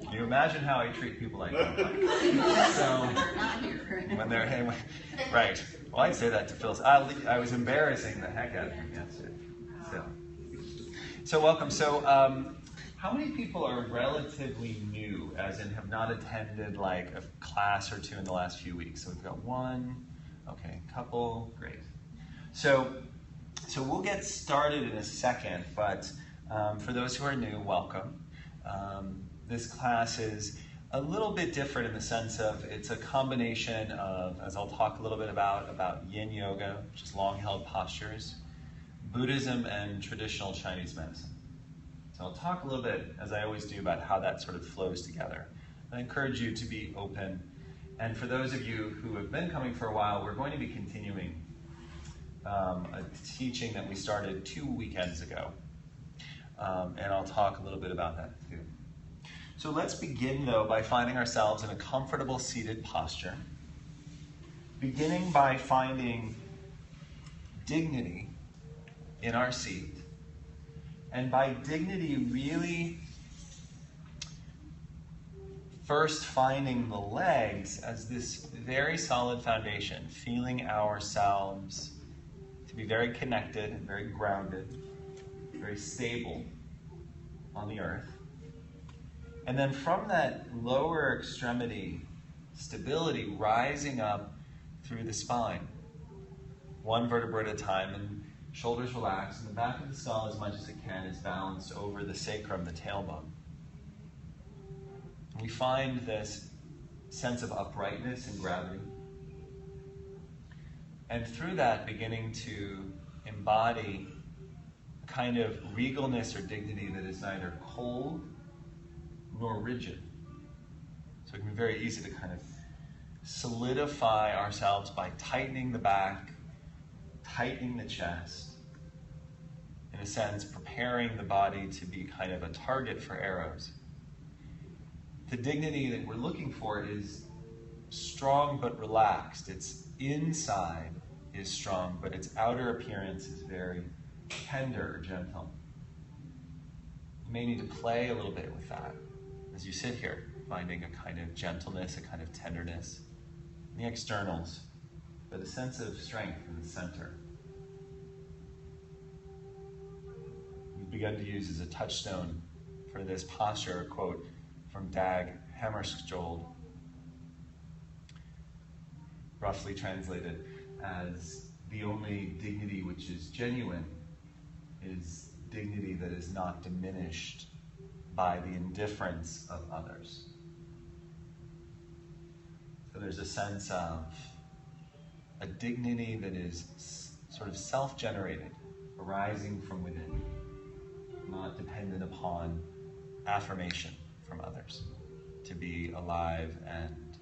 Can you imagine how I treat people I don't like? So, when they're, right. Well, I'd say that to Phil. I was embarrassing the heck out of him yesterday. So welcome. So, how many people are relatively new, as in have not attended like a class or two in the last few weeks? So we've got one, okay, couple, great. So we'll get started in a second, but for those who are new, welcome. This class is a little bit different in the sense of it's a combination of, as I'll talk a little bit about yin yoga, which is long-held postures, Buddhism, and traditional Chinese medicine. So I'll talk a little bit, as I always do, about how that sort of flows together. I encourage you to be open. And for those of you who have been coming for a while, we're going to be continuing a teaching that we started 2 weekends ago. And I'll talk a little bit about that too. So let's begin, though, by finding ourselves in a comfortable seated posture. Beginning by finding dignity in our seat. And by dignity, really first finding the legs as this very solid foundation, feeling ourselves to be very connected and very grounded, very stable on the earth. And then from that lower extremity stability, rising up through the spine, one vertebra at a time, and shoulders relaxed, and the back of the skull, as much as it can, is balanced over the sacrum, the tailbone. And we find this sense of uprightness and gravity. And through that, beginning to embody a kind of regalness or dignity that is neither cold nor rigid. So it can be very easy to kind of solidify ourselves by tightening the back, tightening the chest, in a sense, preparing the body to be kind of a target for arrows. The dignity that we're looking for is strong but relaxed. Its inside is strong, but its outer appearance is very tender or gentle. You may need to play a little bit with that as you sit here, finding a kind of gentleness, a kind of tenderness in the externals, but a sense of strength in the center. We've begun to use as a touchstone for this posture a quote from Dag Hammarskjöld, roughly translated as, "The only dignity which is genuine is dignity that is not diminished by the indifference of others." So there's a sense of a dignity that is sort of self-generated, arising from within, not dependent upon affirmation from others, to be alive and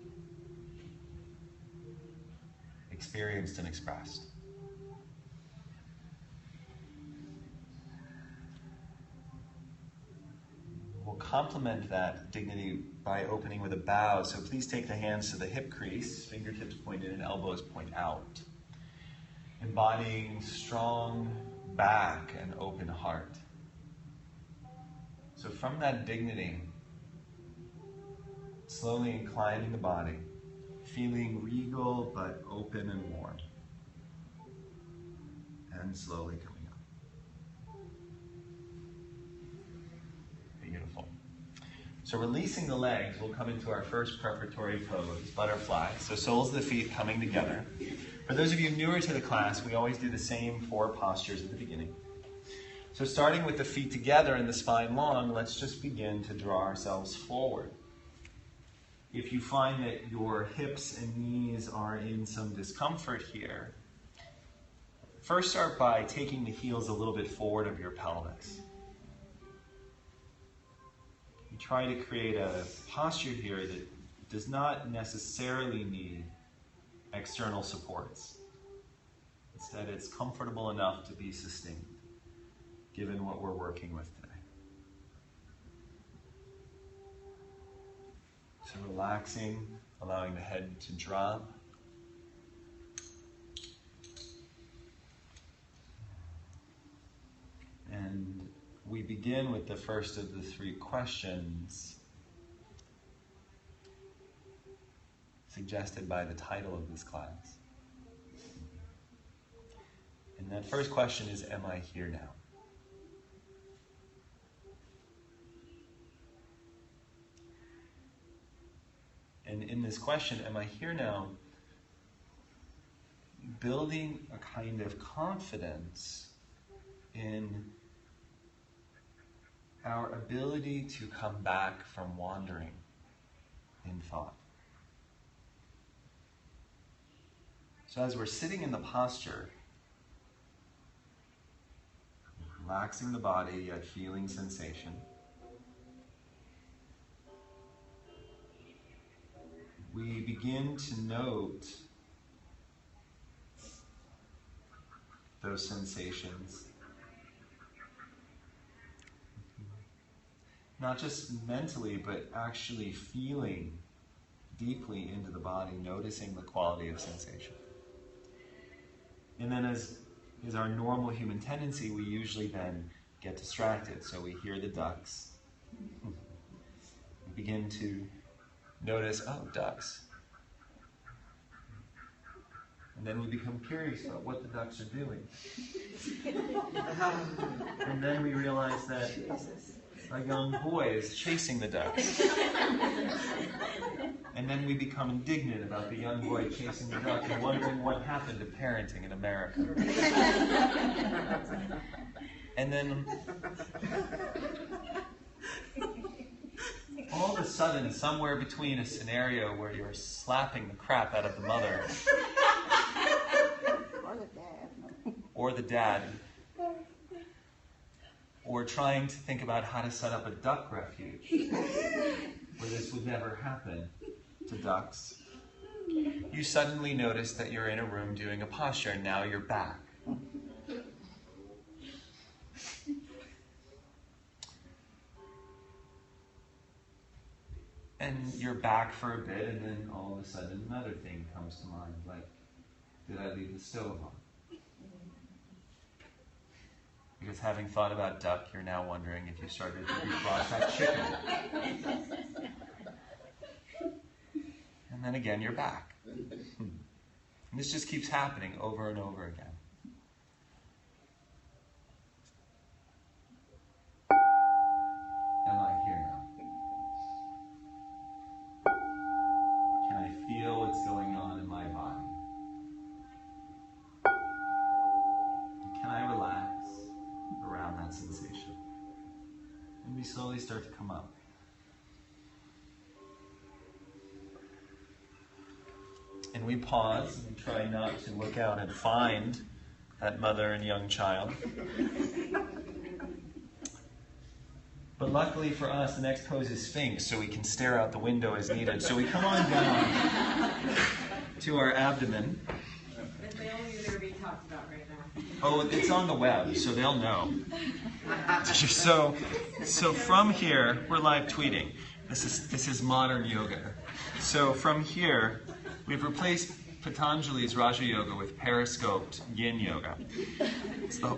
experienced and expressed. We'll complement that dignity by opening with a bow. So please take the hands to the hip crease, fingertips point in and elbows point out, embodying strong back and open heart. So from that dignity, slowly inclining the body, feeling regal but open and warm, and slowly coming up. Beautiful. So releasing the legs, we'll come into our first preparatory pose, butterfly. So soles of the feet coming together. For those of you newer to the class, we always do the same 4 postures at the beginning. So starting with the feet together and the spine long, let's just begin to draw ourselves forward. If you find that your hips and knees are in some discomfort here, first start by taking the heels a little bit forward of your pelvis. You try to create a posture here that does not necessarily need external supports. Instead, it's comfortable enough to be sustained, given what we're working with today. So relaxing, allowing the head to drop. And we begin with the first of the three questions suggested by the title of this class. And that first question is, am I here now? And in this question, am I here now, building a kind of confidence in our ability to come back from wandering in thought. So as we're sitting in the posture, relaxing the body yet feeling sensation, we begin to note those sensations, not just mentally, but actually feeling deeply into the body, noticing the quality of sensation. And then as is our normal human tendency, we usually then get distracted. So we hear the ducks. We begin to notice, oh, ducks. And then we become curious about what the ducks are doing. And then we realize that a young boy is chasing the ducks. And then we become indignant about the young boy chasing the duck and wondering what happened to parenting in America. And then all of a sudden, somewhere between a scenario where you're slapping the crap out of the mother or the dad, or trying to think about how to set up a duck refuge where this would never happen to ducks, you suddenly notice that you're in a room doing a posture, and now you're back. And you're back for a bit, and then all of a sudden another thing comes to mind, like, did I leave the stove on? Because having thought about duck, you're now wondering if you started to defrost that chicken. And then again, you're back. And this just keeps happening over and over again. Am I here now? Can I feel what's going on in my body? Can I relax around that sensation? And we slowly start to come up. And we pause and we try not to look out and find that mother and young child. But luckily for us, the next pose is Sphinx, so we can stare out the window as needed. So we come on down to our abdomen. It's the only thing being talked about right now. Oh, it's on the web, so they'll know. So from here, we're live tweeting. This is modern yoga. So from here, we've replaced Patanjali's Raja Yoga with periscoped Yin Yoga.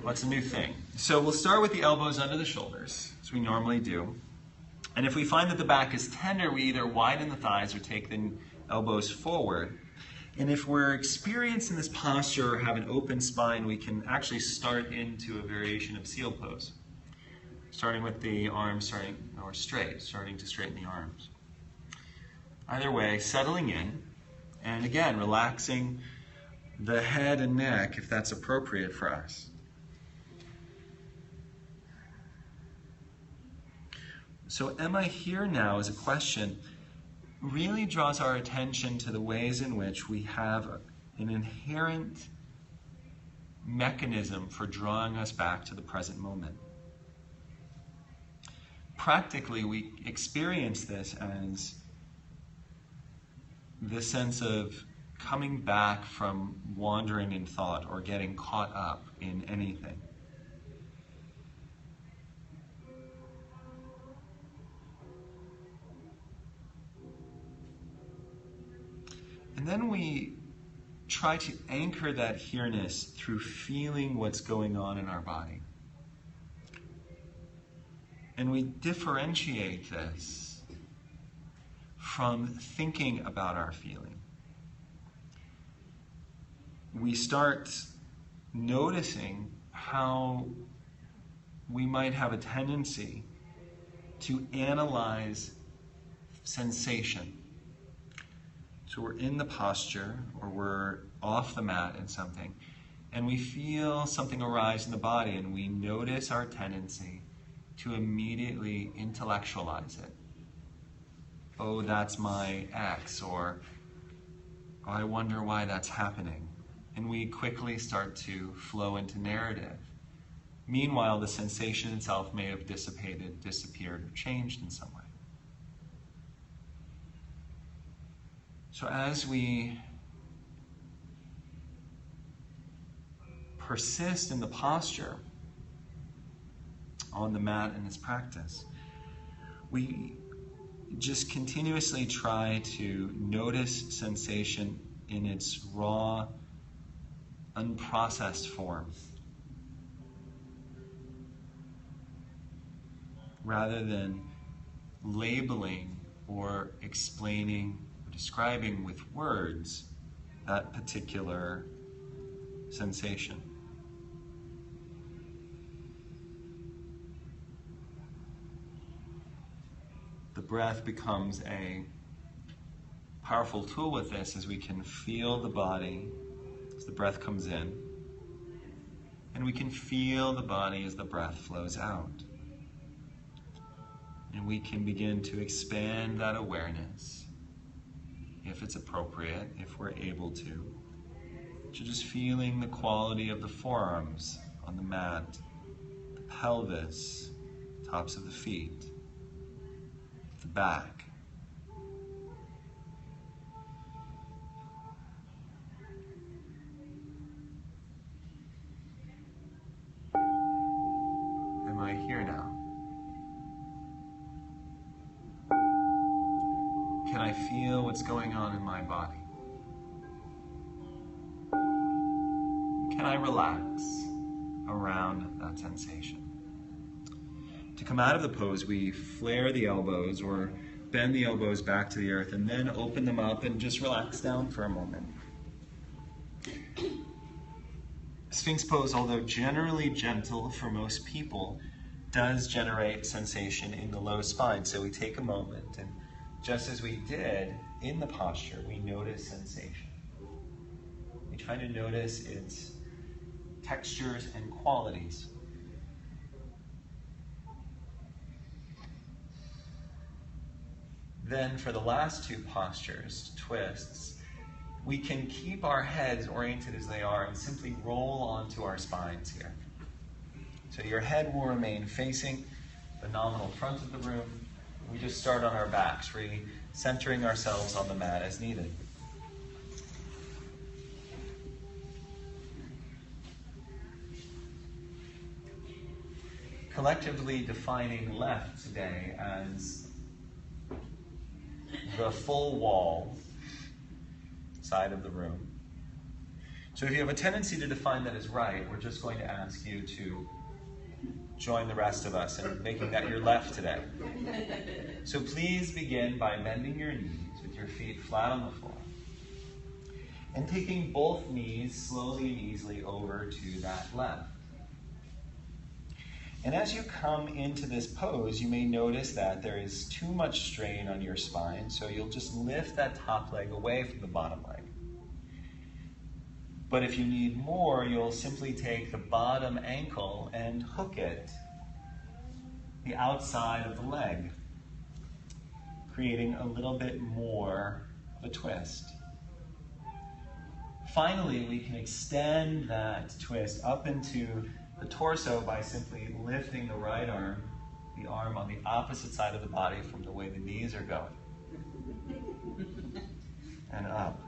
That's a new thing. So we'll start with the elbows under the shoulders, as we normally do. And if we find that the back is tender, we either widen the thighs or take the elbows forward. And if we're experienced in this posture or have an open spine, we can actually start into a variation of seal pose. Starting with the arms starting to straighten the arms. Either way, settling in. And again, relaxing the head and neck if that's appropriate for us. So, am I here now as a question really draws our attention to the ways in which we have an inherent mechanism for drawing us back to the present moment. Practically, we experience this as the sense of coming back from wandering in thought or getting caught up in anything. And then we try to anchor that here-ness through feeling what's going on in our body. And we differentiate this from thinking about our feeling. We start noticing how we might have a tendency to analyze sensation. So we're in the posture, or we're off the mat in something, and we feel something arise in the body, and we notice our tendency to immediately intellectualize it. Oh, that's my ex, or oh, I wonder why that's happening. And we quickly start to flow into narrative. Meanwhile, the sensation itself may have dissipated, disappeared, or changed in some way. So as we persist in the posture on the mat in this practice, we just continuously try to notice sensation in its raw, unprocessed form, rather than labeling or explaining or describing with words that particular sensation. The breath becomes a powerful tool with this, as we can feel the body as the breath comes in, and we can feel the body as the breath flows out. And we can begin to expand that awareness, if it's appropriate, if we're able to just feeling the quality of the forearms on the mat, the pelvis, tops of the feet, the back. Am I here now? Can I feel what's going on in my body? Can I relax around that sensation? To come out of the pose, we flare the elbows or bend the elbows back to the earth, and then open them up and just relax down for a moment. Sphinx pose, although generally gentle for most people, does generate sensation in the low spine. So we take a moment, and just as we did in the posture, we notice sensation. We try to notice its textures and qualities. Then for the last two postures, twists, we can keep our heads oriented as they are and simply roll onto our spines here. So your head will remain facing the nominal front of the room. We just start on our backs, really centering ourselves on the mat as needed. Collectively defining left today as the full wall side of the room. So if you have a tendency to define that as right, we're just going to ask you to join the rest of us in making that your left today. So please begin by bending your knees with your feet flat on the floor and taking both knees slowly and easily over to that left. And as you come into this pose, you may notice that there is too much strain on your spine, so you'll just lift that top leg away from the bottom leg. But if you need more, you'll simply take the bottom ankle and hook it the outside of the leg, creating a little bit more of a twist. Finally, we can extend that twist up into the torso by simply lifting the right arm, the arm on the opposite side of the body from the way the knees are going, and up.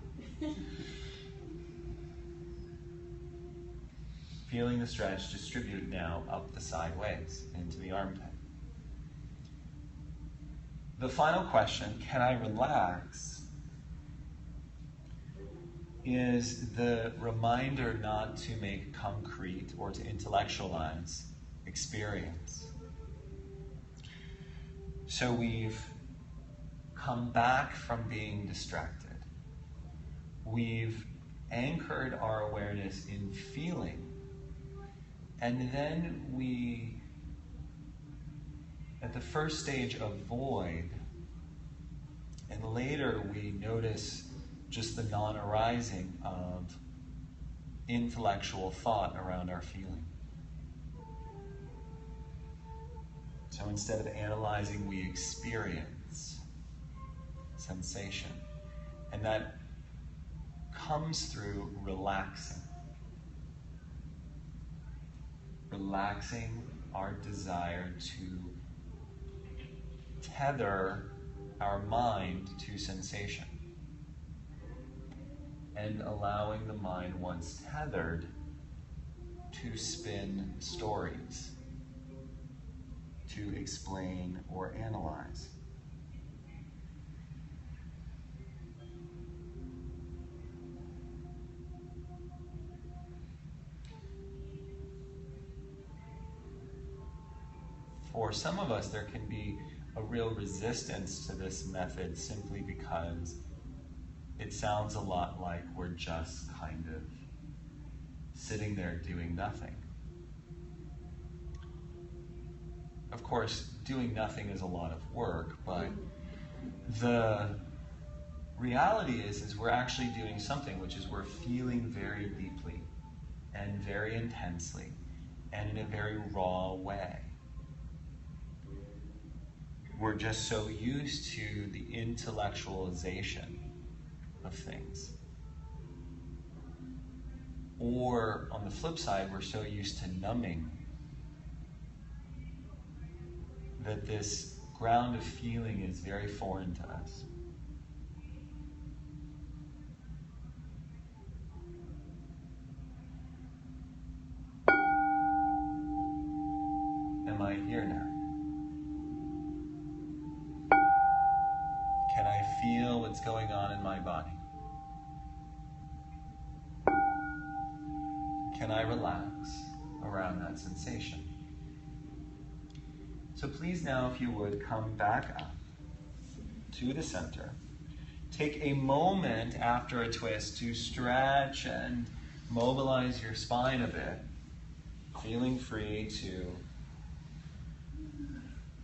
Feeling the stretch distribute now up the sideways into the armpit. The final question, can I relax, is the reminder not to make concrete or to intellectualize experience. So we've come back from being distracted. We've anchored our awareness in feeling. And then we, at the first stage, avoid. And later we notice just the non-arising of intellectual thought around our feeling. So instead of analyzing, we experience sensation. And that comes through relaxing. Relaxing our desire to tether our mind to sensation. And allowing the mind, once tethered, to spin stories, to explain or analyze. For some of us, there can be a real resistance to this method simply because it sounds a lot like we're just kind of sitting there doing nothing. Of course, doing nothing is a lot of work, but the reality is we're actually doing something, which is we're feeling very deeply and very intensely and in a very raw way. We're just so used to the intellectualization of things. Or on the flip side, we're so used to numbing that this ground of feeling is very foreign to us. Am I here now? Can I feel what's going on in my body? Can I relax around that sensation? So please now, if you would, come back up to the center. Take a moment after a twist to stretch and mobilize your spine a bit, feeling free to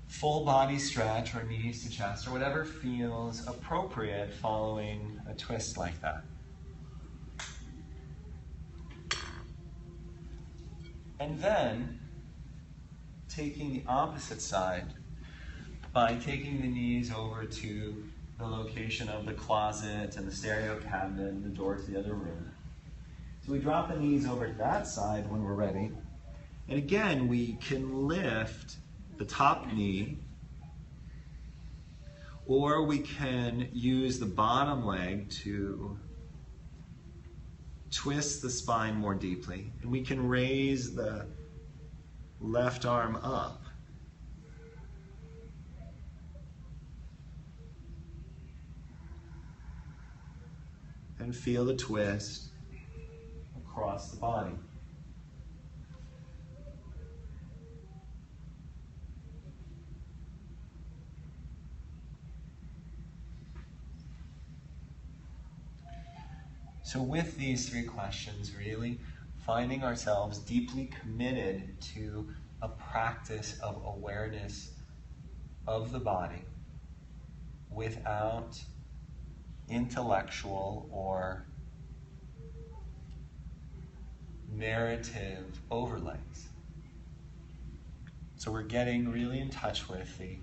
full body stretch or knees to chest or whatever feels appropriate following a twist like that. And then taking the opposite side by taking the knees over to the location of the closet and the stereo cabinet and the door to the other room. So we drop the knees over to that side when we're ready. And again, we can lift the top knee, or we can use the bottom leg to twist the spine more deeply. And we can raise the left arm up. And feel the twist across the body. So with these three questions, really finding ourselves deeply committed to a practice of awareness of the body without intellectual or narrative overlays. So we're getting really in touch with the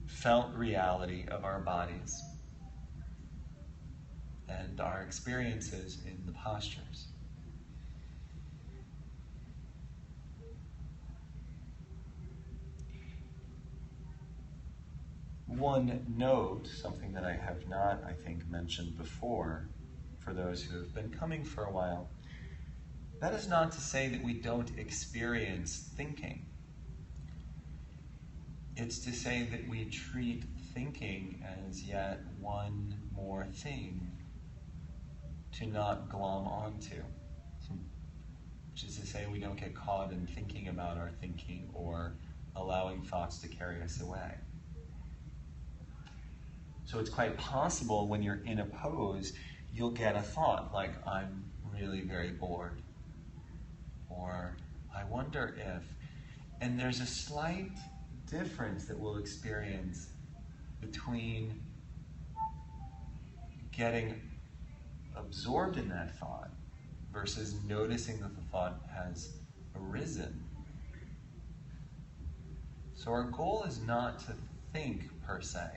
felt reality of our bodies and our experiences in the postures. One note, something that I have not, I think, mentioned before, for those who have been coming for a while, that is not to say that we don't experience thinking. It's to say that we treat thinking as yet one more thing to not glom onto. which is to say we don't get caught in thinking about our thinking or allowing thoughts to carry us away. So it's quite possible when you're in a pose, you'll get a thought like, I'm really very bored, or I wonder if, and there's a slight difference that we'll experience between getting absorbed in that thought versus noticing that the thought has arisen. So our goal is not to think per se,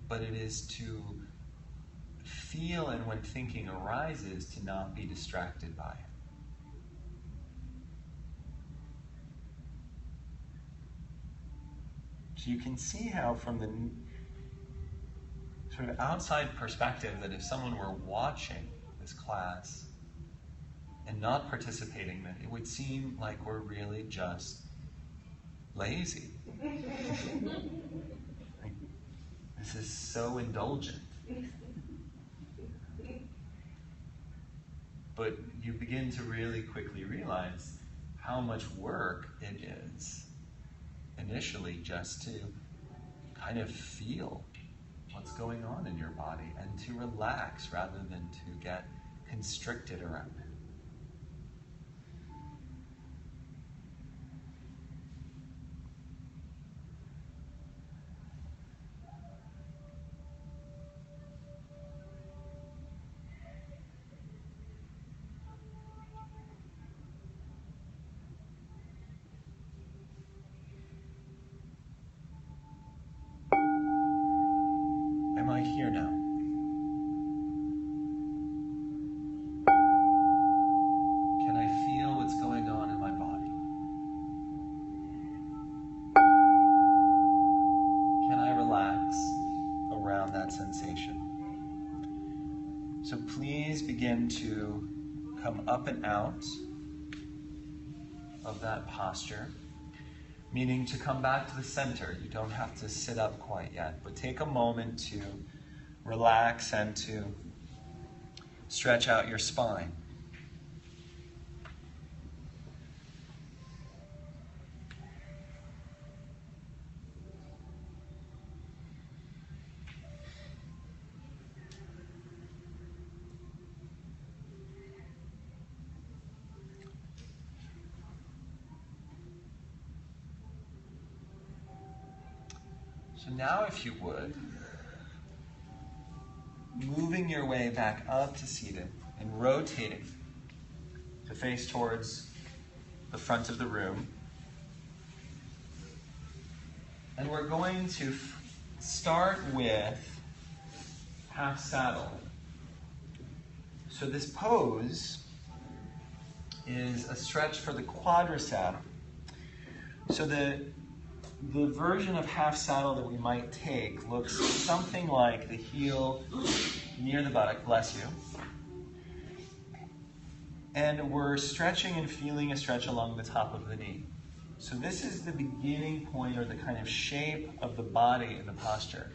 but it is to feel, and when thinking arises, to not be distracted by it. So you can see how from the sort of outside perspective that if someone were watching this class and not participating, then it would seem like we're really just lazy. Like, this is so indulgent. But you begin to really quickly realize how much work it is initially just to kind of feel what's going on in your body and to relax rather than to get constricted around it. Am I here now? Can I feel what's going on in my body? Can I relax around that sensation? So please begin to come up and out of that posture, meaning to come back to the center. You don't have to sit up quite yet, but take a moment to relax and to stretch out your spine. So now, if you would, moving your way back up to seated and rotating to face towards the front of the room. And we're going to start with half saddle. So this pose is a stretch for the quadricep. So the version of half saddle that we might take looks something like the heel near the buttock, bless you. And we're stretching and feeling a stretch along the top of the knee. So this is the beginning point, or the kind of shape of the body in the posture.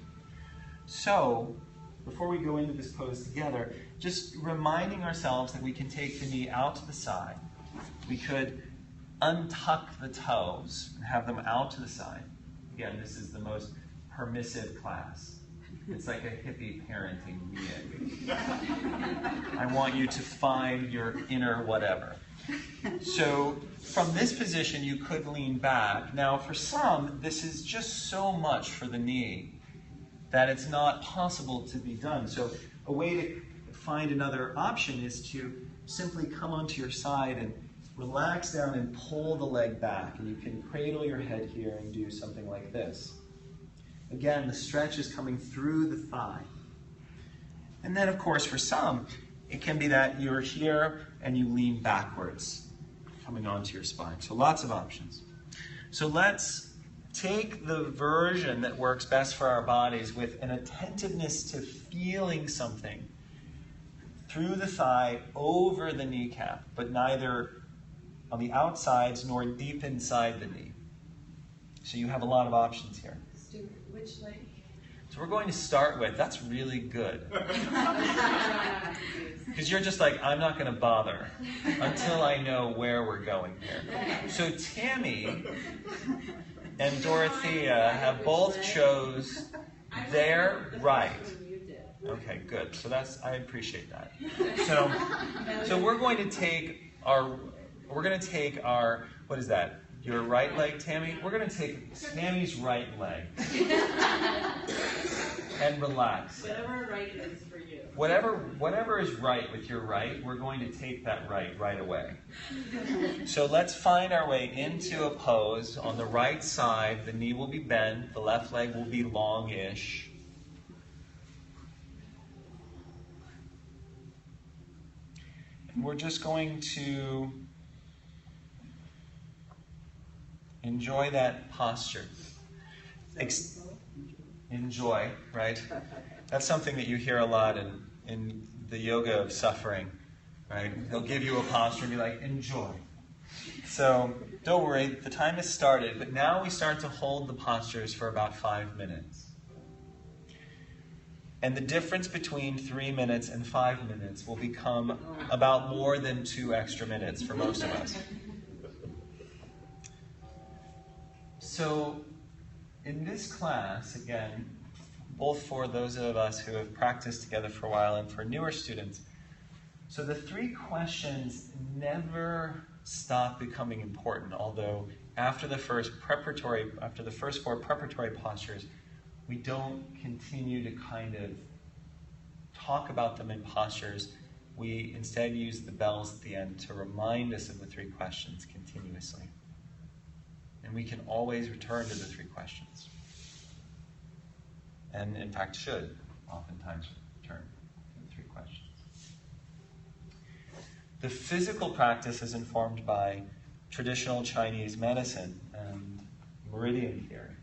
So before we go into this pose together, just reminding ourselves that we can take the knee out to the side. We could untuck the toes and have them out to the side. Again, this is the most permissive class. It's like a hippie parenting meeting. I want you to find your inner whatever. So from this position, you could lean back. Now, for some, this is just so much for the knee that it's not possible to be done. So a way to find another option is to simply come onto your side and relax down and pull the leg back. And you can cradle your head here and do something like this. Again, the stretch is coming through the thigh. And then, of course, for some, it can be that you're here and you lean backwards, coming onto your spine. So lots of options. So let's take the version that works best for our bodies with an attentiveness to feeling something through the thigh, over the kneecap, but neither on the outsides nor deep inside the knee. So you have a lot of options here. Which leg? So So we're going to start with, that's really good. Because you're just like, I'm not going to bother until I know where we're going here. So Tammy and Dorothea have both chose their right. Okay, good. So I appreciate that. So we're going to take our, what is that? Your right leg, Tammy? We're going to take Tammy's right leg and relax. Whatever right is for you. Whatever is right with your right, we're going to take that right away. So let's find our way into a pose. On the right side, the knee will be bent, the left leg will be longish. And we're just going to enjoy that posture. Enjoy, right? That's something that you hear a lot in the yoga of suffering, right? They'll give you a posture and be like, enjoy. So don't worry, the time has started, but now we start to hold the postures for about 5 minutes. And the difference between 3 minutes and 5 minutes will become about more than 2 extra minutes for most of us. So in this class, again, both for those of us who have practiced together for a while and for newer students, so the 3 questions never stop becoming important, although after the first 4 preparatory postures, we don't continue to kind of talk about them in postures. We instead use the bells at the end to remind us of the 3 questions continuously. And we can always return to the 3 questions. And in fact should oftentimes return to the 3 questions. The physical practice is informed by traditional Chinese medicine and meridian theory.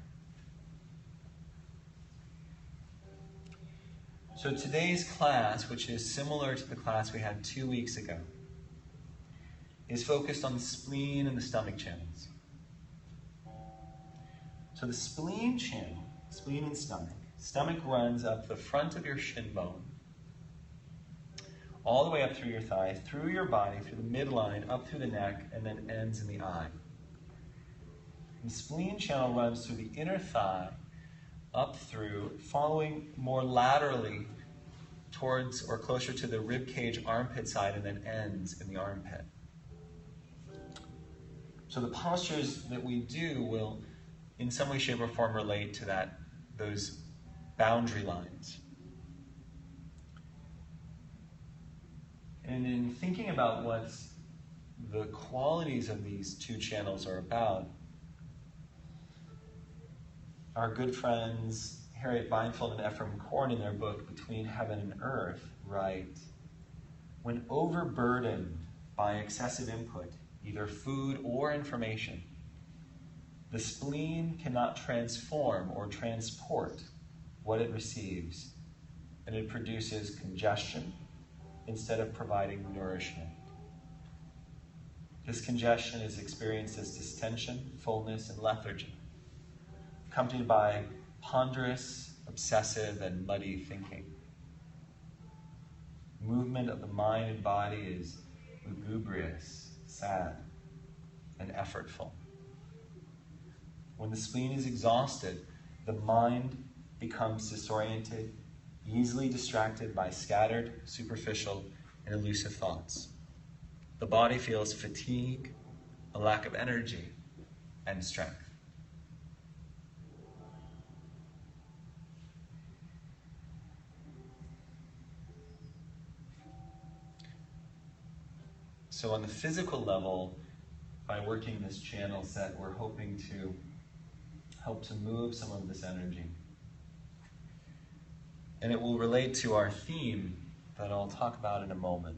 So today's class, which is similar to the class we had 2 weeks ago, is focused on the spleen and the stomach channels. So the spleen channel, spleen and stomach runs up the front of your shin bone, all the way up through your thigh, through your body, through the midline, up through the neck, and then ends in the eye. The spleen channel runs through the inner thigh, up through, following more laterally towards or closer to the rib cage armpit side, and then ends in the armpit. So the postures that we do will in some way, shape, or form relate to those boundary lines. And in thinking about what the qualities of these 2 channels are about, our good friends Harriet Beinfeld and Ephraim Korn in their book Between Heaven and Earth write, when overburdened by excessive input, either food or information, the spleen cannot transform or transport what it receives, and it produces congestion instead of providing nourishment. This congestion is experienced as distension, fullness, and lethargy, accompanied by ponderous, obsessive, and muddy thinking. Movement of the mind and body is lugubrious, sad, and effortful. When the spleen is exhausted, the mind becomes disoriented, easily distracted by scattered, superficial, and elusive thoughts. The body feels fatigue, a lack of energy, and strength. So on the physical level, by working this channel set, we're hoping to help to move some of this energy. And it will relate to our theme that I'll talk about in a moment.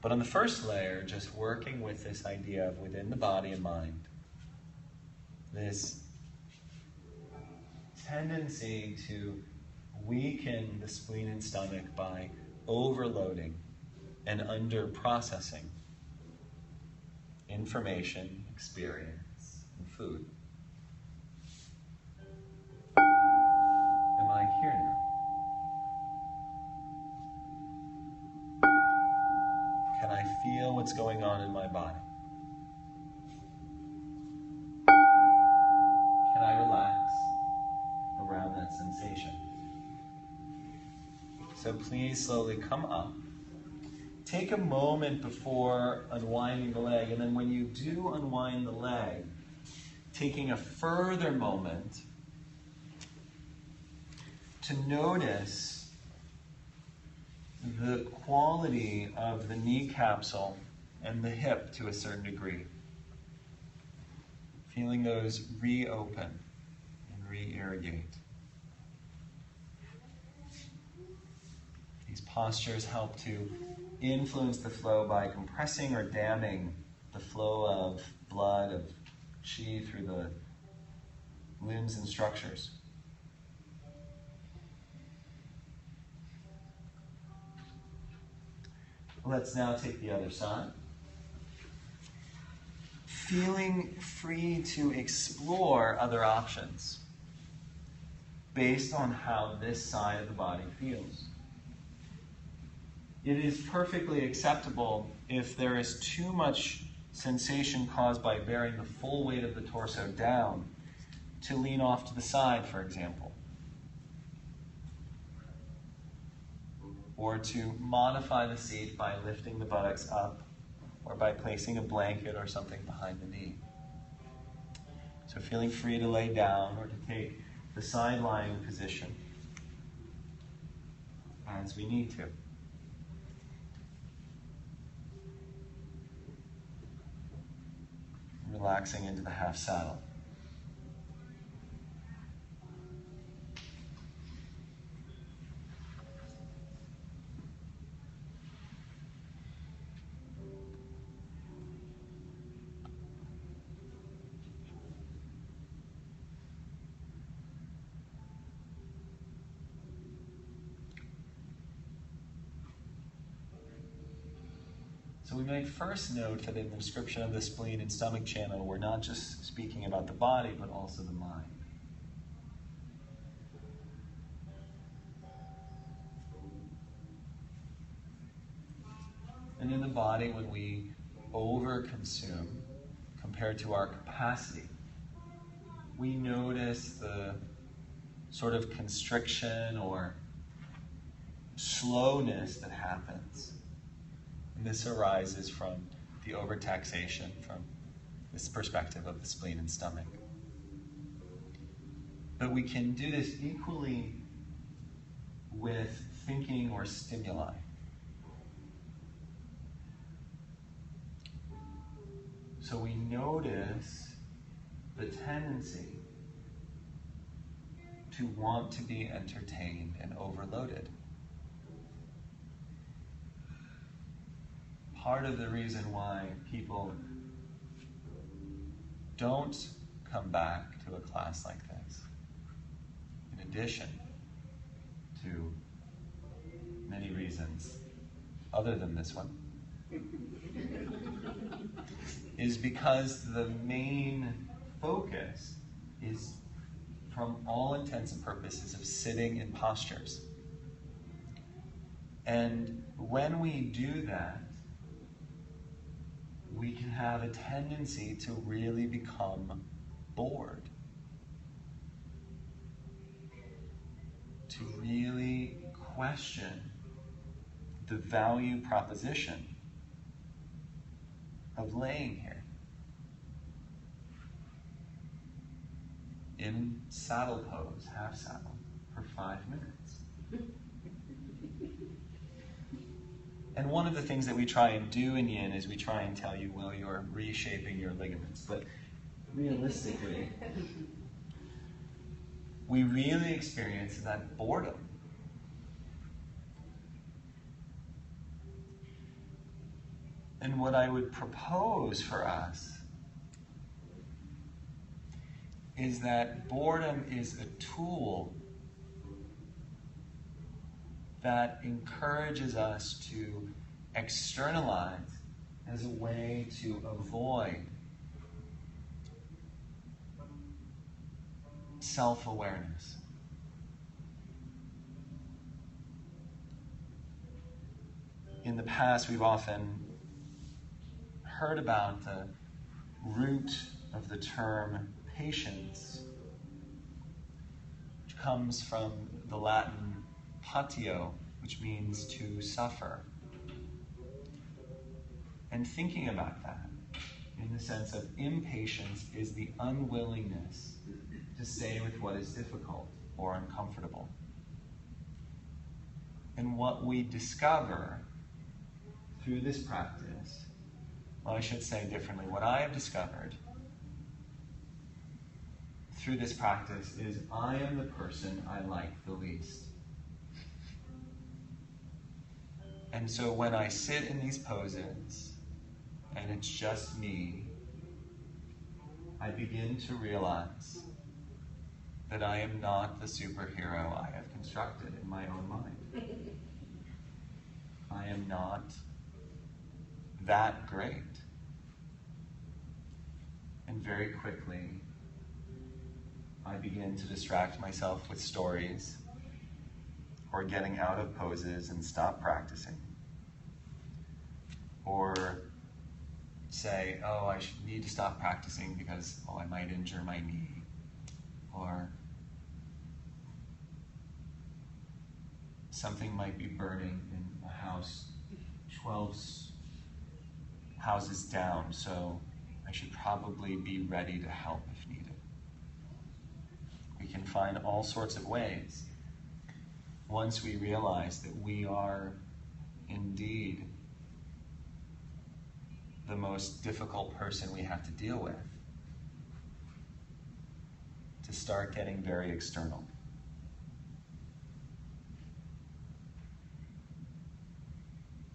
But on the first layer, just working with this idea of within the body and mind, this tendency to weaken the spleen and stomach by overloading and under-processing information, experience, and food. I here now? Can I feel what's going on in my body? Can I relax around that sensation? So please slowly come up. Take a moment before unwinding the leg, and then when you do unwind the leg, taking a further moment to notice the quality of the knee capsule and the hip to a certain degree. Feeling those reopen and re-irrigate. These postures help to influence the flow by compressing or damming the flow of blood, of chi through the limbs and structures. Let's now take the other side. Feeling free to explore other options based on how this side of the body feels. It is perfectly acceptable if there is too much sensation caused by bearing the full weight of the torso down to lean off to the side, for example. Or to modify the seat by lifting the buttocks up or by placing a blanket or something behind the knee. So feeling free to lay down or to take the side lying position as we need to. Relaxing into the half saddle. So we might first note that in the description of the spleen and stomach channel, we're not just speaking about the body, but also the mind. And in the body, when we overconsume compared to our capacity, we notice the sort of constriction or slowness that happens. And this arises from the overtaxation, from this perspective of the spleen and stomach. But we can do this equally with thinking or stimuli. So we notice the tendency to want to be entertained and overloaded. Part of the reason why people don't come back to a class like this, in addition to many reasons other than this one, is because the main focus is, from all intents and purposes, of sitting in postures. And when we do that, we can have a tendency to really become bored, to really question the value proposition of laying here in saddle pose, half saddle, for 5 minutes. And one of the things that we try and do in yin is we try and tell you, well, you're reshaping your ligaments. But realistically, we really experience that boredom. And what I would propose for us is that boredom is a tool that encourages us to externalize as a way to avoid self-awareness. in the past we've often heard about the root of the term patience, which comes from the Latin patio, which means to suffer. And thinking about that in the sense of impatience is the unwillingness to stay with what is difficult or uncomfortable. And what we discover through this practice, well, I should say differently, what I have discovered through this practice is I am the person I like the least. And so when I sit in these poses and it's just me, I begin to realize that I am not the superhero I have constructed in my own mind. I am not that great. And very quickly, I begin to distract myself with stories or getting out of poses and stop practicing. Or say, oh, I need to stop practicing because, oh, I might injure my knee. Or something might be burning in a house 12 houses down, so I should probably be ready to help if needed. We can find all sorts of ways once we realize that we are indeed the most difficult person we have to deal with, to start getting very external.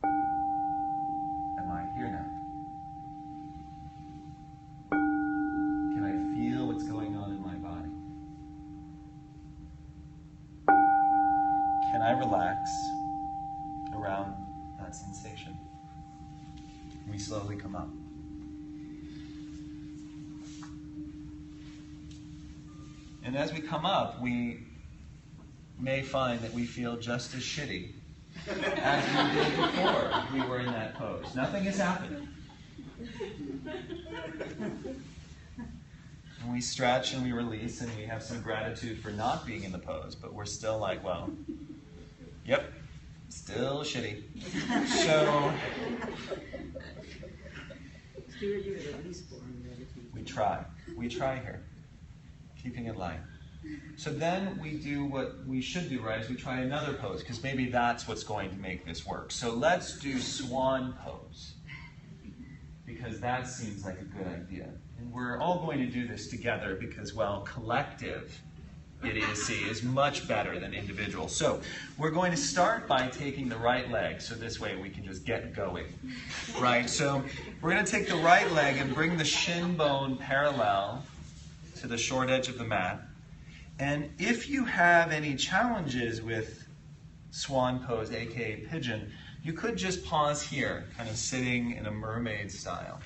Am I here now? Can I feel what's going on in my body? Can I relax around that sensation? We slowly come up. And as we come up, we may find that we feel just as shitty as we did before we were in that pose. Nothing has happened. And we stretch and we release and we have some gratitude for not being in the pose, but we're still like, well, yep, still shitty. So we try here, keeping it light. So then we do what we should do, right, is we try another pose, because maybe that's what's going to make this work. So let's do swan pose, because that seems like a good idea. And we're all going to do this together because, well, collective idiocy is much better than individual. So we're going to start by taking the right leg, so this way we can just get going, right? So we're going to take the right leg and bring the shin bone parallel to the short edge of the mat. And if you have any challenges with swan pose, aka pigeon, you could just pause here, kind of sitting in a mermaid style.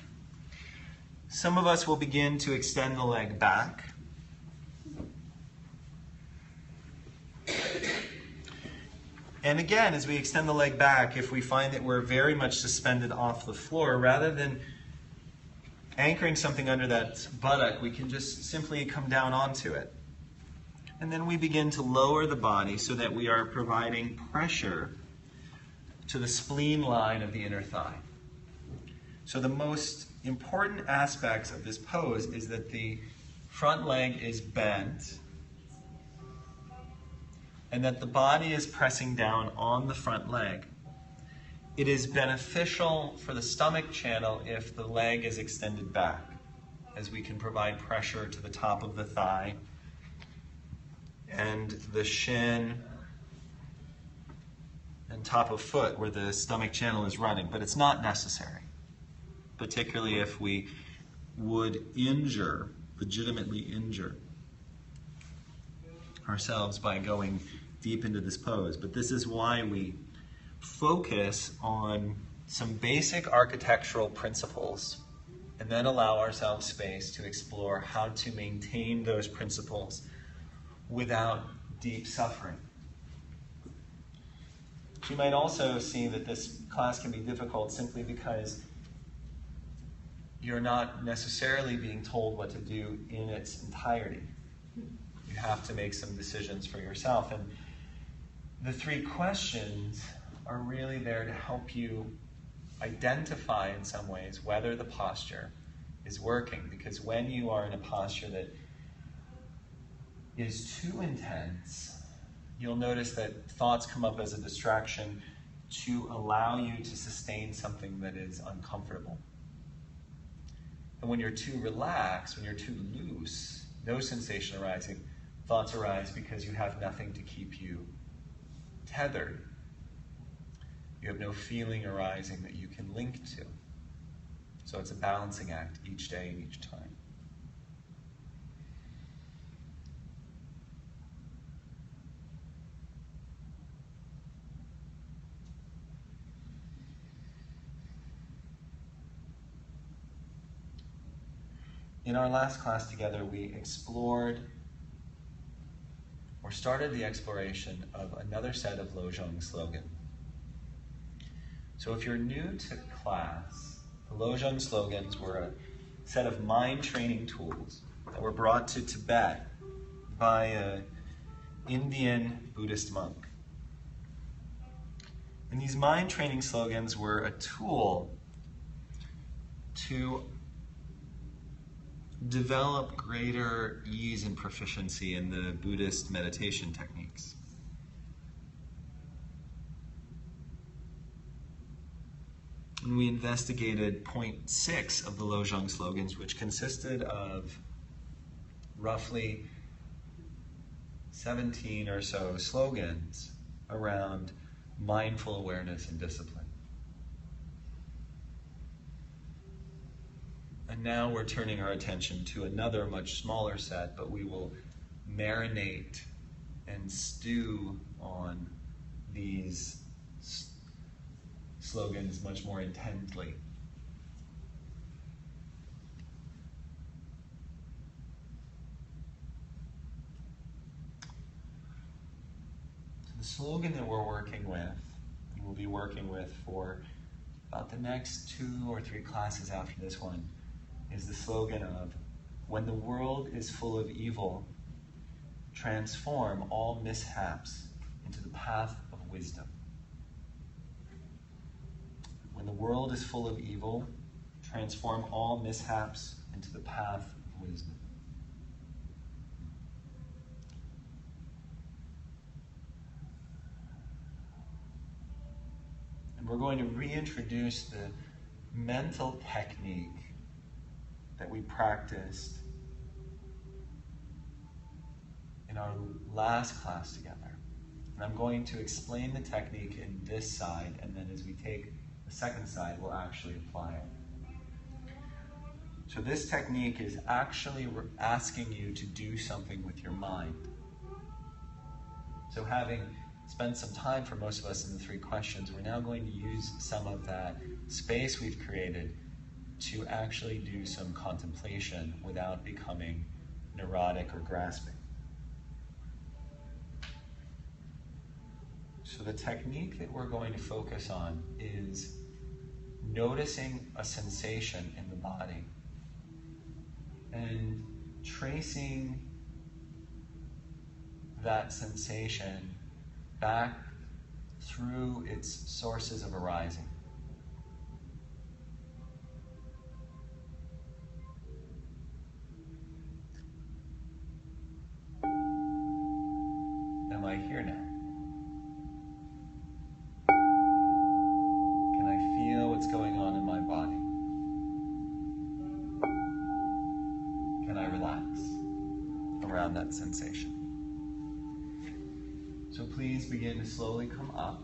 Some of us will begin to extend the leg back. And again, as we extend the leg back, if we find that we're very much suspended off the floor, rather than anchoring something under that buttock, we can just simply come down onto it. And then we begin to lower the body so that we are providing pressure to the spleen line of the inner thigh. So the most important aspects of this pose is that the front leg is bent and that the body is pressing down on the front leg. It is beneficial for the stomach channel if the leg is extended back, as we can provide pressure to the top of the thigh and the shin and top of foot where the stomach channel is running, but it's not necessary, particularly if we would legitimately injure ourselves by going deep into this pose. But this is why we focus on some basic architectural principles and then allow ourselves space to explore how to maintain those principles without deep suffering. You might also see that this class can be difficult simply because you're not necessarily being told what to do in its entirety. You have to make some decisions for yourself. And the 3 questions are really there to help you identify in some ways whether the posture is working. Because when you are in a posture that is too intense, you'll notice that thoughts come up as a distraction to allow you to sustain something that is uncomfortable. And when you're too relaxed, when you're too loose, no sensation arising, thoughts arise because you have nothing to keep you tethered. You have no feeling arising that you can link to. So it's a balancing act each day and each time. In our last class together, we explored or started the exploration of another set of Lojong slogan. So if you're new to class, the Lojong slogans were a set of mind training tools that were brought to Tibet by an Indian Buddhist monk. And these mind training slogans were a tool to develop greater ease and proficiency in the Buddhist meditation techniques. And we investigated point 6 of the Lojong slogans, which consisted of roughly 17 or so slogans around mindful awareness and discipline. And now we're turning our attention to another much smaller set, but we will marinate and stew on these slogans much more intently. So the slogan that we're working with, and we'll be working with for about the next 2 or 3 classes after this one, is the slogan of, when the world is full of evil, transform all mishaps into the path of wisdom. When the world is full of evil, transform all mishaps into the path of wisdom. And we're going to reintroduce the mental technique that we practiced in our last class together. And I'm going to explain the technique in this side, and then as we take the second side, we'll actually apply it. So this technique is actually asking you to do something with your mind. So having spent some time for most of us in the 3 questions, we're now going to use some of that space we've created to actually do some contemplation without becoming neurotic or grasping. So the technique that we're going to focus on is noticing a sensation in the body and tracing that sensation back through its sources of arising. Am I here now? Can I feel what's going on in my body? Can I relax around that sensation? So please begin to slowly come up.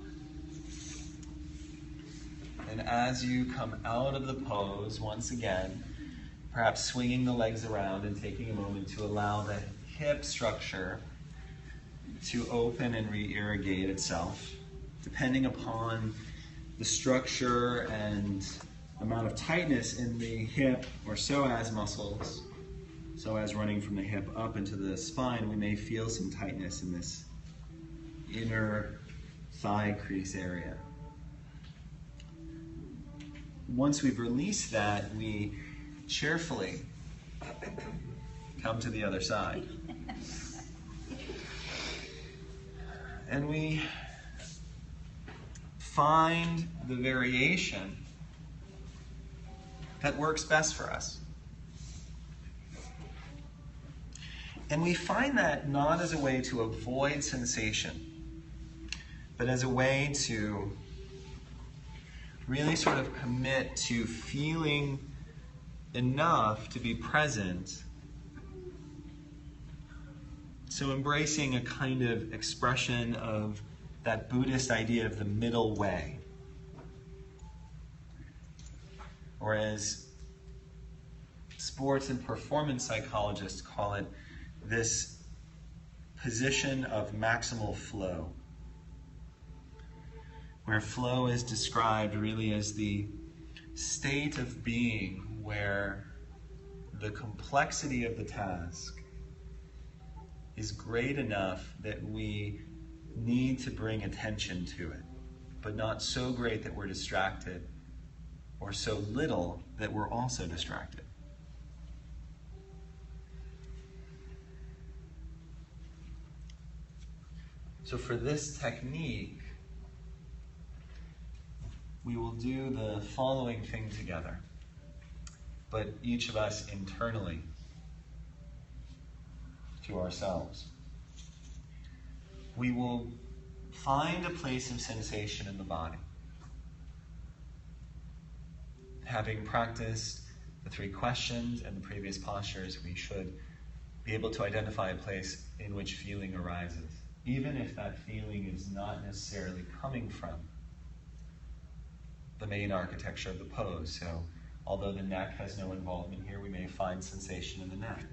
And as you come out of the pose, once again, perhaps swinging the legs around and taking a moment to allow the hip structure to open and re-irrigate itself, depending upon the structure and amount of tightness in the hip or psoas muscles. Psoas running from the hip up into the spine, we may feel some tightness in this inner thigh crease area. Once we've released that, we cheerfully come to the other side. And we find the variation that works best for us. And we find that not as a way to avoid sensation, but as a way to really sort of commit to feeling enough to be present. So embracing a kind of expression of that Buddhist idea of the middle way. Or as sports and performance psychologists call it, this position of maximal flow, where flow is described really as the state of being where the complexity of the task is great enough that we need to bring attention to it, but not so great that we're distracted, or so little that we're also distracted. So for this technique, we will do the following thing together, but each of us internally to ourselves. We will find a place of sensation in the body. Having practiced the 3 questions and the previous postures, we should be able to identify a place in which feeling arises, even if that feeling is not necessarily coming from the main architecture of the pose. So, although the neck has no involvement here, we may find sensation in the neck.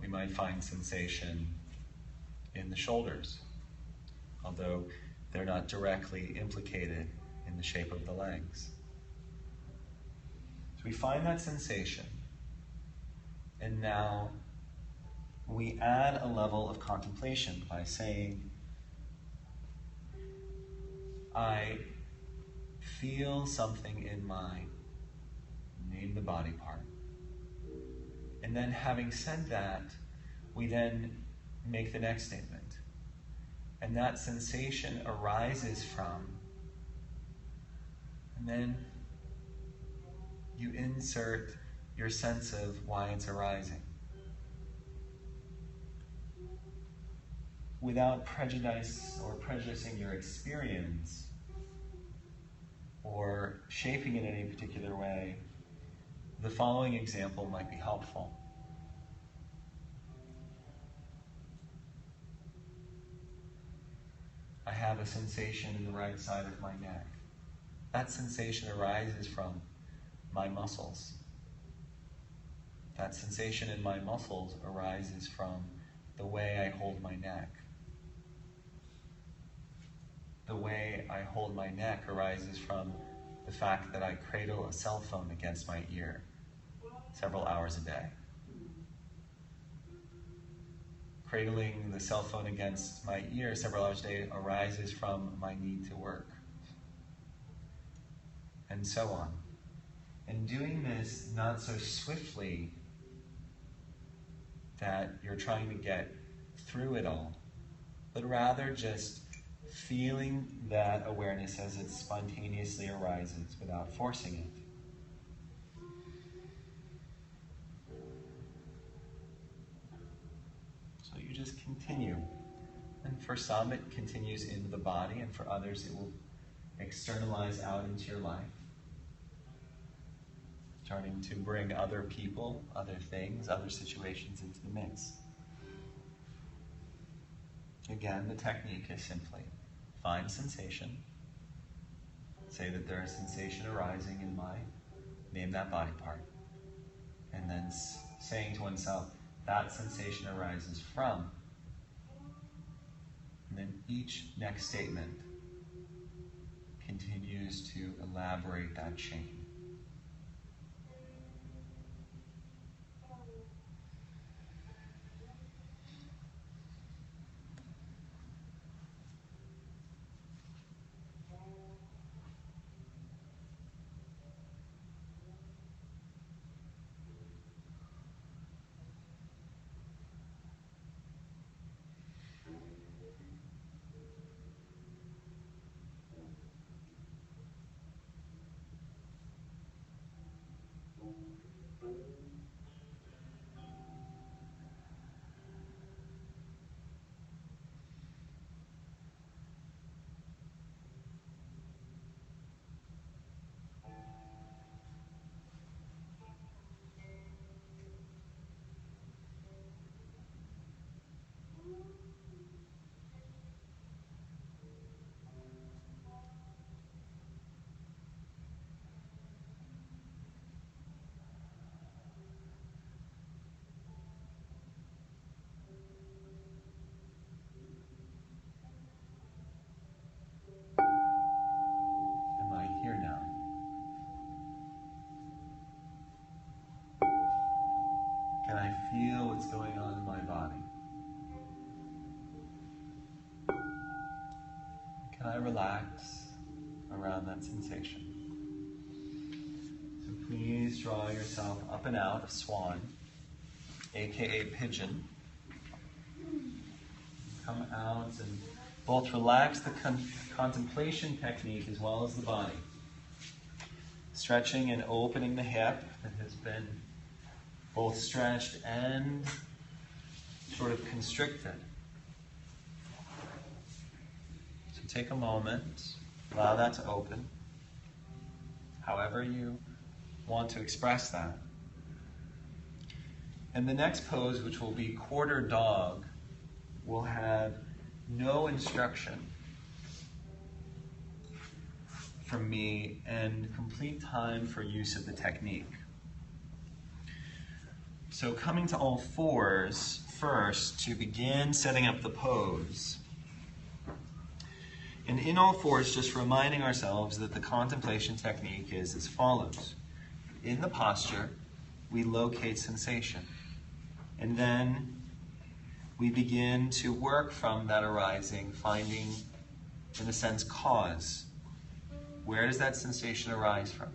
We might find sensation in the shoulders, although they're not directly implicated in the shape of the legs. So we find that sensation, and now we add a level of contemplation by saying, I feel something in my, name the body part. And then having said that, we then make the next statement. And that sensation arises from, and then you insert your sense of why it's arising. Without prejudice or prejudicing your experience or shaping it in any particular way, the following example might be helpful. I have a sensation in the right side of my neck. That sensation arises from my muscles. That sensation in my muscles arises from the way I hold my neck. The way I hold my neck arises from the fact that I cradle a cell phone against my ear several hours a day. Cradling the cell phone against my ear several hours a day arises from my need to work. And so on. And doing this not so swiftly that you're trying to get through it all, but rather just feeling that awareness as it spontaneously arises without forcing it. So you just continue. And for some it continues into the body, and for others it will externalize out into your life. Starting to bring other people, other things, other situations into the mix. Again, the technique is simply find sensation, say that there is sensation arising in my, name that body part, and then saying to oneself, that sensation arises from, and then each next statement continues to elaborate that chain. Am I here now? Can I feel what's going on in my body? Can I relax around that sensation? So please draw yourself up and out of swan, aka pigeon. Come out and both relax the contemplation technique as well as the body. Stretching and opening the hip that has been both stretched and sort of constricted. So take a moment, allow that to open, however you want to express that. And the next pose, which will be quarter dog, will have no instruction from me and complete time for use of the technique. So coming to all fours first to begin setting up the pose. And in all fours, just reminding ourselves that the contemplation technique is as follows. In the posture, we locate sensation. And then we begin to work from that arising, finding, in a sense, cause. Where does that sensation arise from?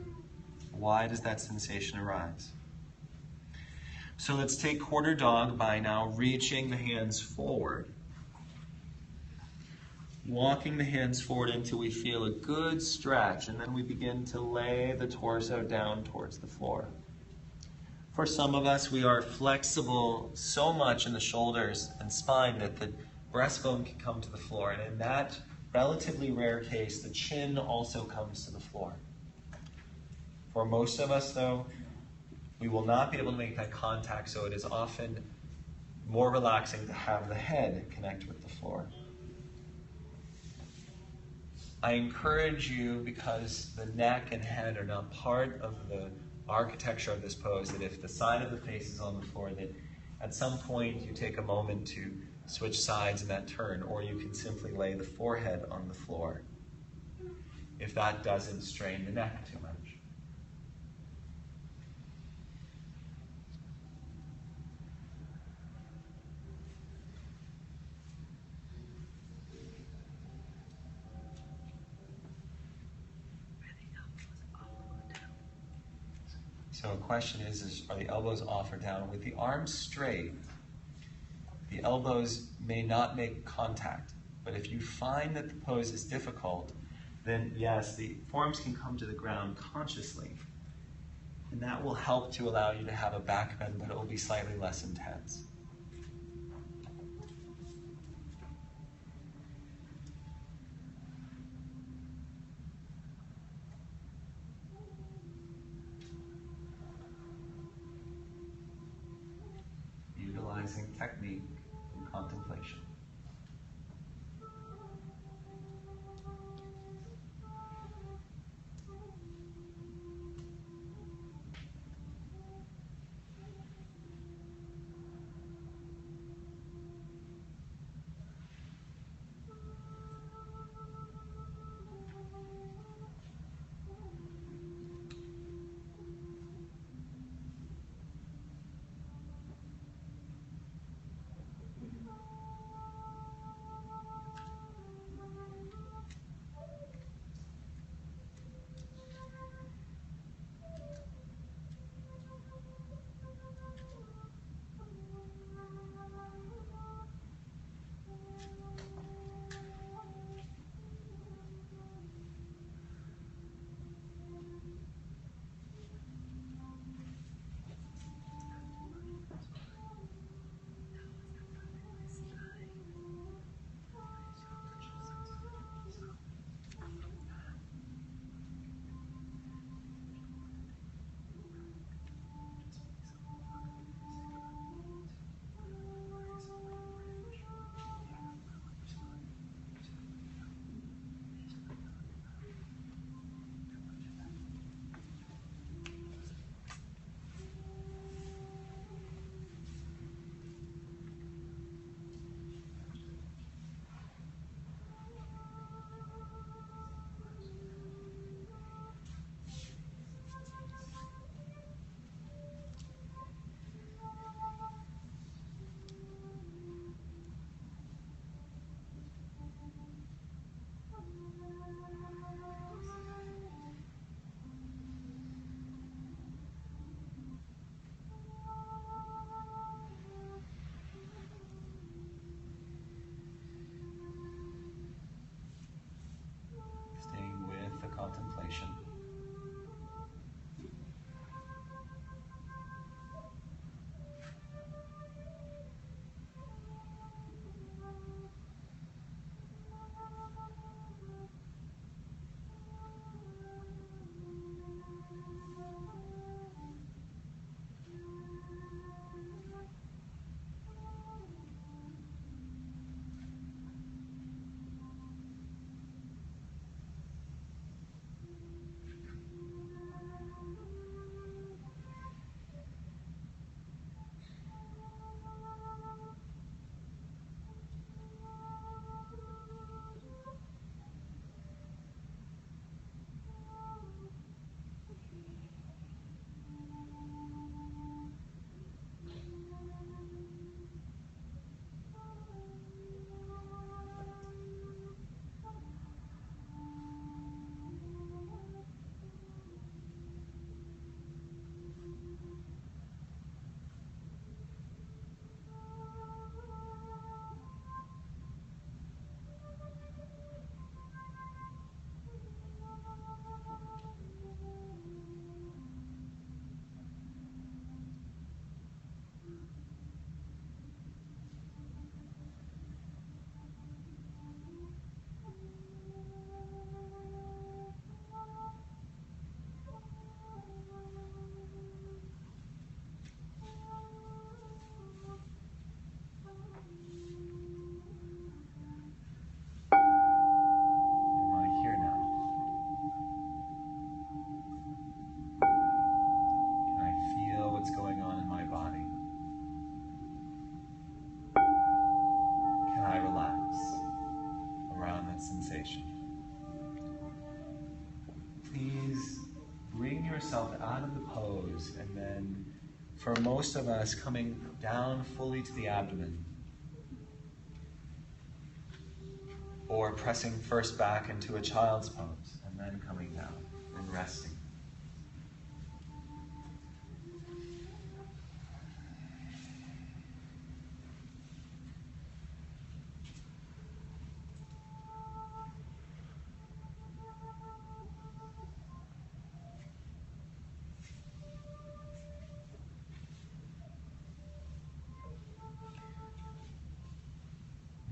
Why does that sensation arise? So let's take quarter dog by now reaching the hands forward. Walking the hands forward until we feel a good stretch, and then we begin to lay the torso down towards the floor. For some of us, we are flexible so much in the shoulders and spine that the breastbone can come to the floor. And in that relatively rare case, the chin also comes to the floor. For most of us, though, we will not be able to make that contact, so it is often more relaxing to have the head connect with the floor. I encourage you, because the neck and head are not part of the architecture of this pose, that if the side of the face is on the floor, that at some point you take a moment to switch sides in that turn, or you can simply lay the forehead on the floor if that doesn't strain the neck too much. So a question is, are the elbows off or down? With the arms straight, the elbows may not make contact. But if you find that the pose is difficult, then yes, the forearms can come to the ground consciously. And that will help to allow you to have a back bend, but it will be slightly less intense. Utilizing technique and contemplation. for most of us, coming down fully to the abdomen, or pressing first back into a child's pose and then coming down and resting.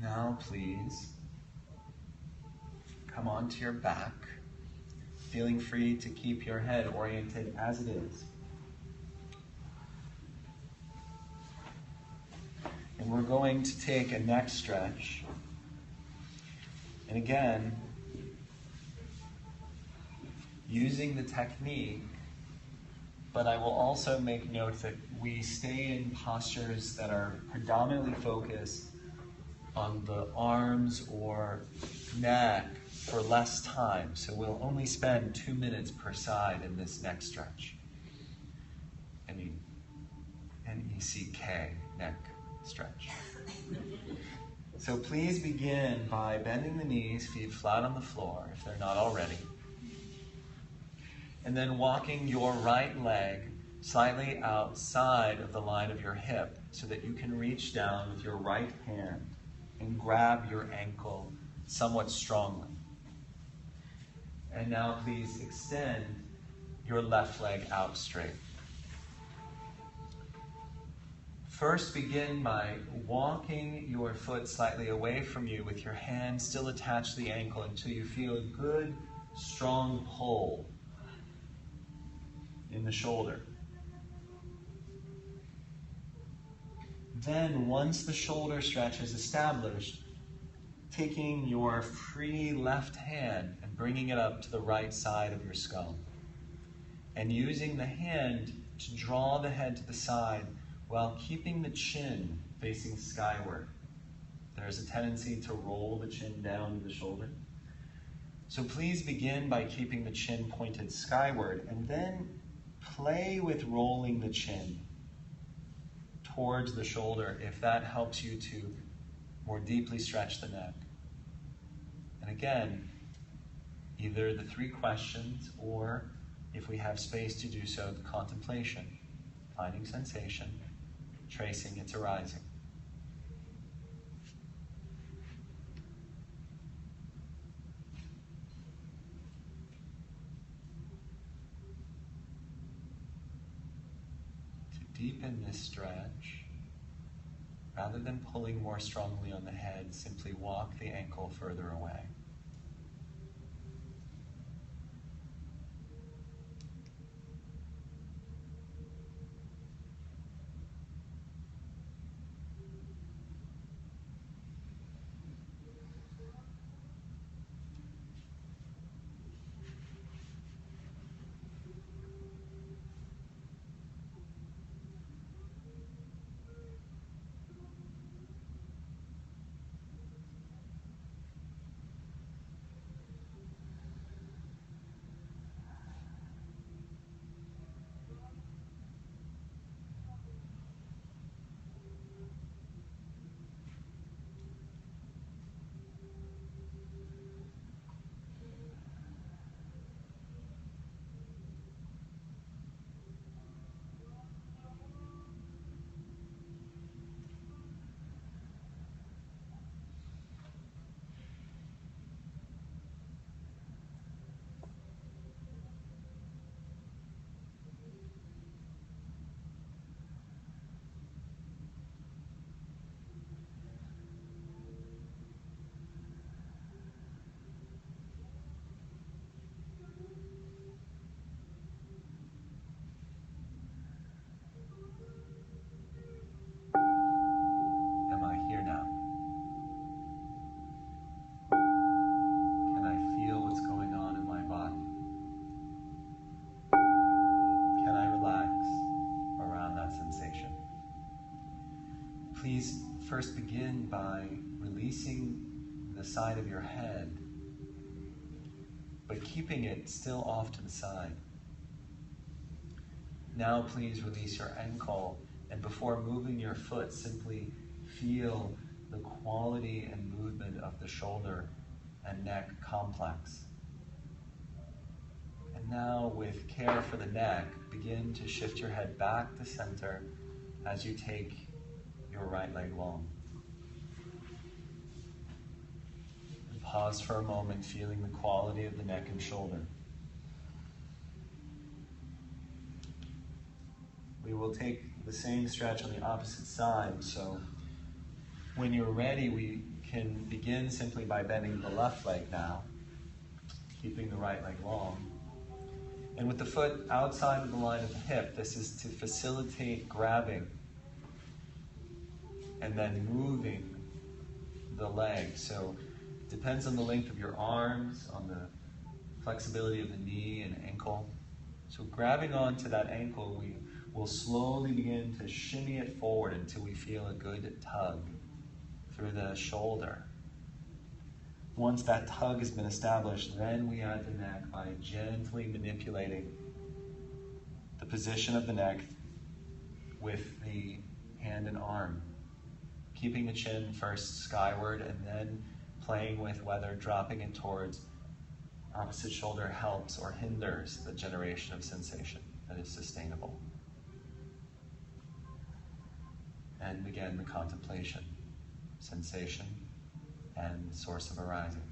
Now, please, come onto your back, feeling free to keep your head oriented as it is. And we're going to take a neck stretch. And again, using the technique, but I will also make note that we stay in postures that are predominantly focused on the arms or neck for less time. So we'll only spend 2 minutes per side in this neck stretch. N-E-C-K, neck stretch. So please begin by bending the knees, feet flat on the floor if they're not already. And then walking your right leg slightly outside of the line of your hip so that you can reach down with your right hand and grab your ankle somewhat strongly. And now please extend your left leg out straight. First, begin by walking your foot slightly away from you with your hand still attached to the ankle until you feel a good, strong pull in the shoulder. Then, once the shoulder stretch is established, taking your free left hand and bringing it up to the right side of your skull. And using the hand to draw the head to the side while keeping the chin facing skyward. There's a tendency to roll the chin down to the shoulder. So please begin by keeping the chin pointed skyward and then play with rolling the chin towards the shoulder if that helps you to more deeply stretch the neck. And again, either the 3 questions or, if we have space to do so, the contemplation, finding sensation, tracing its arising. To deepen this stretch, rather than pulling more strongly on the head, simply walk the ankle further away. Please first begin by releasing the side of your head, but keeping it still off to the side. Now please release your ankle, and before moving your foot, simply feel the quality and movement of the shoulder and neck complex. And now, with care for the neck, begin to shift your head back to center as you take your right leg long. And pause for a moment, feeling the quality of the neck and shoulder. We will take the same stretch on the opposite side, so when you're ready, we can begin simply by bending the left leg now, keeping the right leg long. And with the foot outside of the line of the hip, this is to facilitate grabbing and then moving the leg. So it depends on the length of your arms, on the flexibility of the knee and ankle. So grabbing onto that ankle, we will slowly begin to shimmy it forward until we feel a good tug through the shoulder. Once that tug has been established, then we add the neck by gently manipulating the position of the neck with the hand and arm, keeping the chin first skyward and then playing with whether dropping it towards opposite shoulder helps or hinders the generation of sensation that is sustainable. And again, the contemplation, sensation, and the source of arising.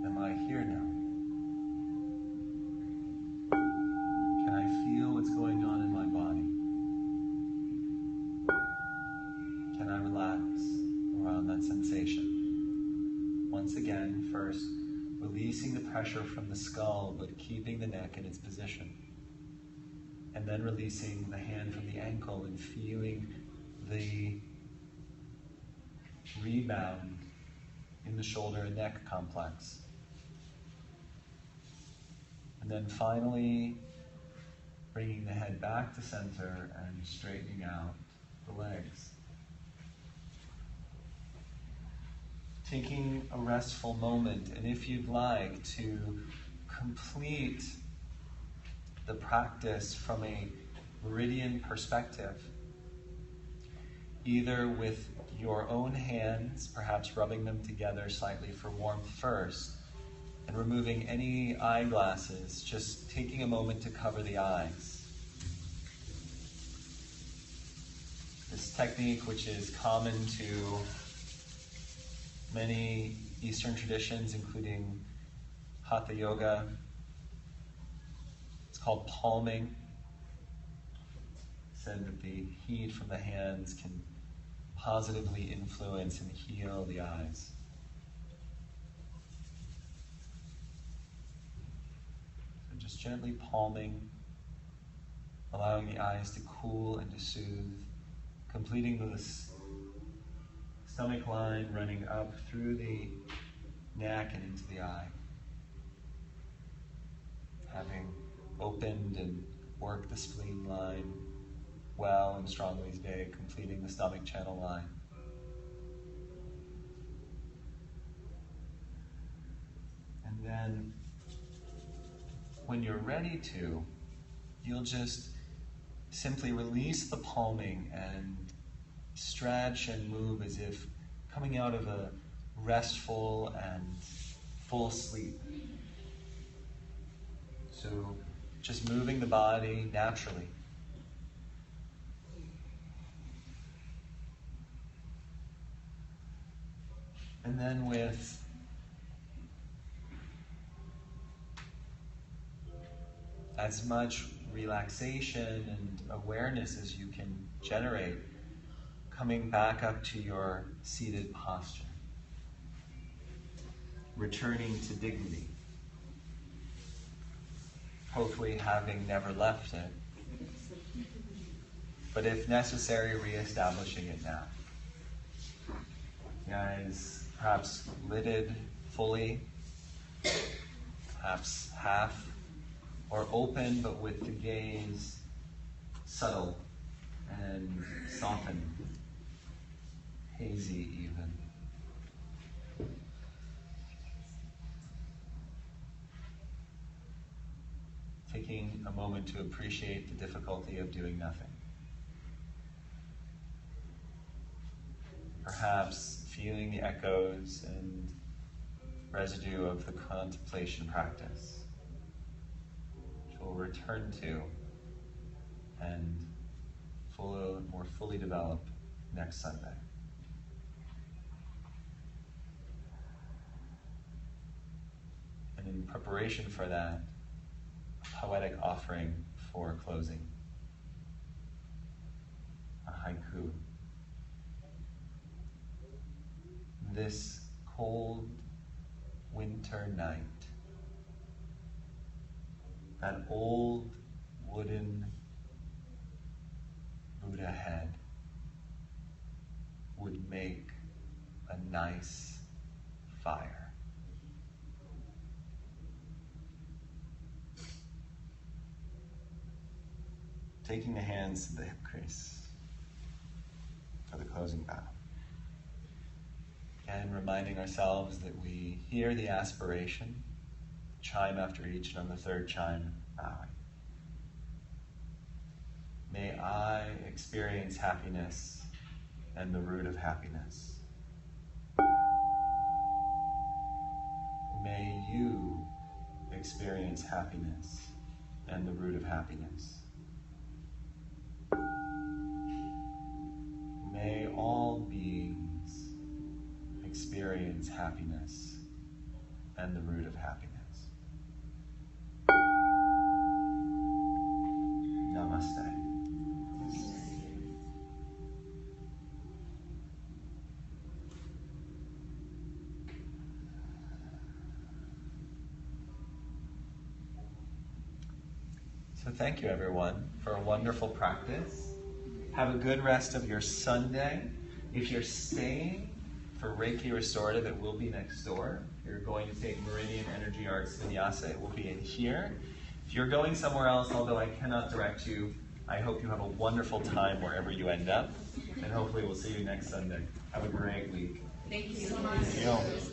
Am I here now? Can I feel what's going on in my body? Can I relax around that sensation? Once again, first, releasing the pressure from the skull, but keeping the neck in its position. And then releasing the hand from the ankle and feeling the rebound in the shoulder and neck complex. And then finally, bringing the head back to center and straightening out the legs. Taking a restful moment, and if you'd like to complete the practice from a meridian perspective, either with your own hands, perhaps rubbing them together slightly for warmth first, and removing any eyeglasses, just taking a moment to cover the eyes. This technique, which is common to many Eastern traditions, including Hatha Yoga, it's called palming. It's said that the heat from the hands can positively influence and heal the eyes. So just gently palming, allowing the eyes to cool and to soothe, completing this stomach line running up through the neck and into the eye. Having opened and worked the spleen line well and strongly today, completing the stomach channel line. And then, when you're ready to, you'll just simply release the palming and stretch and move as if coming out of a restful and full sleep. So just moving the body naturally. And then with as much relaxation and awareness as you can generate, coming back up to your seated posture. Returning to dignity. Hopefully having never left it. But if necessary, reestablishing it now. Guys, perhaps lidded fully, perhaps half, or open but with the gaze subtle and softened, hazy even. Taking a moment to appreciate the difficulty of doing nothing. Perhaps feeling the echoes and residue of the contemplation practice, which we'll return to and more fully develop next Sunday. And in preparation for that, a poetic offering for closing. A haiku. This cold winter night, that old wooden Buddha head would make a nice fire. Taking the hands to the hip crease for the closing bow. And reminding ourselves that we hear the aspiration, chime after each, and on the third chime, bowing. May I experience happiness and the root of happiness. May you experience happiness and the root of happiness. May all beings experience happiness and the root of happiness. Namaste. So thank you everyone for a wonderful practice. Have a good rest of your Sunday. If you're staying for Reiki Restorative, it will be next door. If you're going to take Meridian Energy Arts Vinyasa, it will be in here. If you're going somewhere else, although I cannot direct you, I hope you have a wonderful time wherever you end up. And hopefully we'll see you next Sunday. Have a great week. Thank you so much. Thank you.